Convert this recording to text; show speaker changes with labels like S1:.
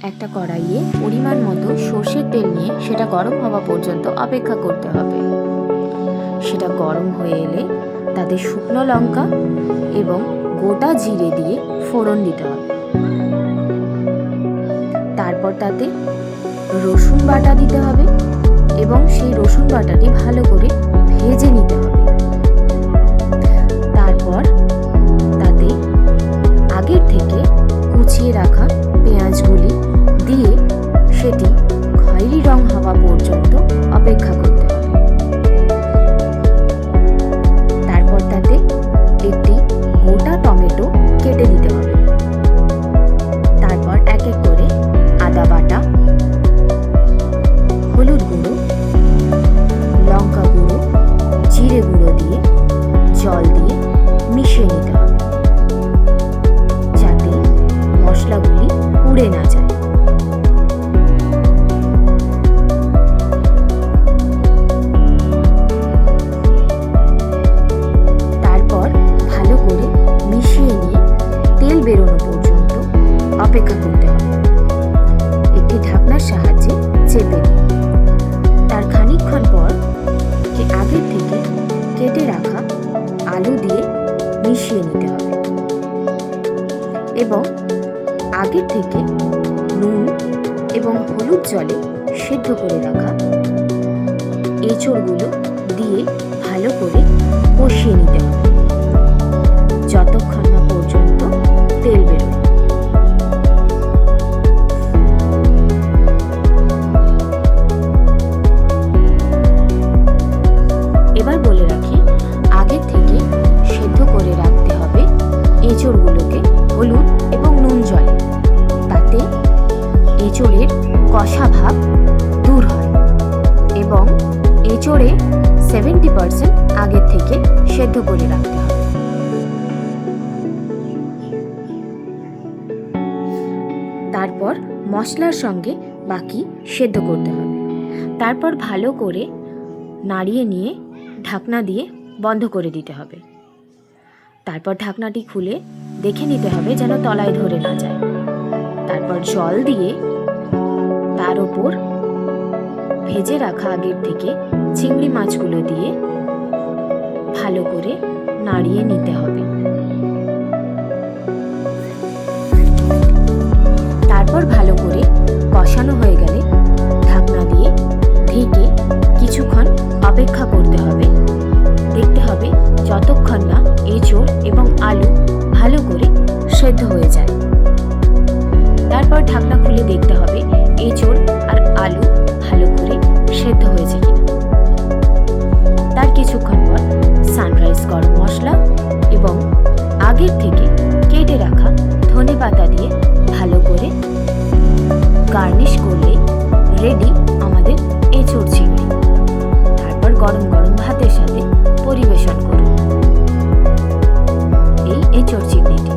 S1: একটা কড়াইয়ে পরিমাণ মতো সর্ষের তেল নিয়ে সেটা গরম হওয়া পর্যন্ত অপেক্ষা করতে হবে। সেটা গরম হয়ে এলে তাতে শুকনো লঙ্কা এবং গোটা জিরে দিয়ে ফোড়ন দিতে হবে। তারপর তাতে রসুন বাটা দিতে হবে এবং সেই রসুন বাটাটি ভালো করে ভেজে নিতে হবে। তারপর তাতে আগের থেকে কুচিয়ে রাখা পেঁয়াজগুলি দিয়ে সেটি খয়েরি রং হওয়া পর্যন্ত অপেক্ষা করতে হবে। তারপর তাতে একটি গোটা টমেটো কেটে দিতে হবে। তারপর এক এক করে আদা বাটা, হলুদ গুঁড়ো, লঙ্কা গুঁড়ো, জিরে গুঁড়ো দিয়ে জল দিয়ে মিশিয়ে নিতে হবে, যাতে মশলাগুলি পুড়ে না যায়। তারপর ভালো করে মিশিয়ে নিয়ে তেল বেরোনো পর্যন্ত অপেক্ষা করতে হবে। একটি ঢাকনার সাহায্যে চেপে দিন। তার খানিকক্ষণ পর আগের থেকে কেটে রাখা আলু দিয়ে মিশিয়ে নিতে হবে এবং আগের থেকে নুন এবং হলুদ জলে সেদ্ধ করে রাখা এঁচড়গুলো দিয়ে ভালো করে কষিয়ে নিতে হবে যতক্ষণ না পর্যন্ত তেল বেরোয়। এবার বলে রাখি, আগের থেকে সেদ্ধ করে রাখতে হবে এঁচড়গুলোকে হলুদ এবং নুন জলে, তাতে এঁচড়ের কষা ভাব দূর হয় এবং এঁচড়ে 70% আগের থেকে সেদ্ধ করে রাখতে হবে। তারপর মশলার সঙ্গে বাকি সেদ্ধ করতে হবে। তারপর ভালো করে নাড়িয়ে নিয়ে ঢাকনা দিয়ে বন্ধ করে দিতে হবে। তারপর ঢাকনাটি খুলে দেখে নিতে হবে যেন তলায় ধরে না যায়। তারপর জল দিয়ে তার ওপর ভেজে রাখা আগের থেকে চিংড়ি মাছগুলো দিয়ে ভালো করে নাড়িয়ে নিতে হবে। তারপর ভালো করে কষানো হয়ে গেলে ঢাকনা দিয়ে ঢেকে কিছুক্ষণ অপেক্ষা করতে হবে। দেখতে হবে যতক্ষণ না এঁচড় এবং আলু ভালো করে সেদ্ধ হয়ে যায়। তারপর ঢাকনা খুলে দেখতে হবে এঁচড় আর আলু ভালো করে সেদ্ধ হয়েছে কিনা। তার কিছুক্ষণ পর সানরাইজ গরম মশলা এবং আগের থেকে কেটে রাখা ধনেপাতা দিয়ে ভালো করে গার্নিশ করলেই রেডি আমাদের এঁচড় চিংড়ি। তারপর গরম গরম ভাতের সাথে পরিবেশন করুন এই এঁচড় চিংড়িটি।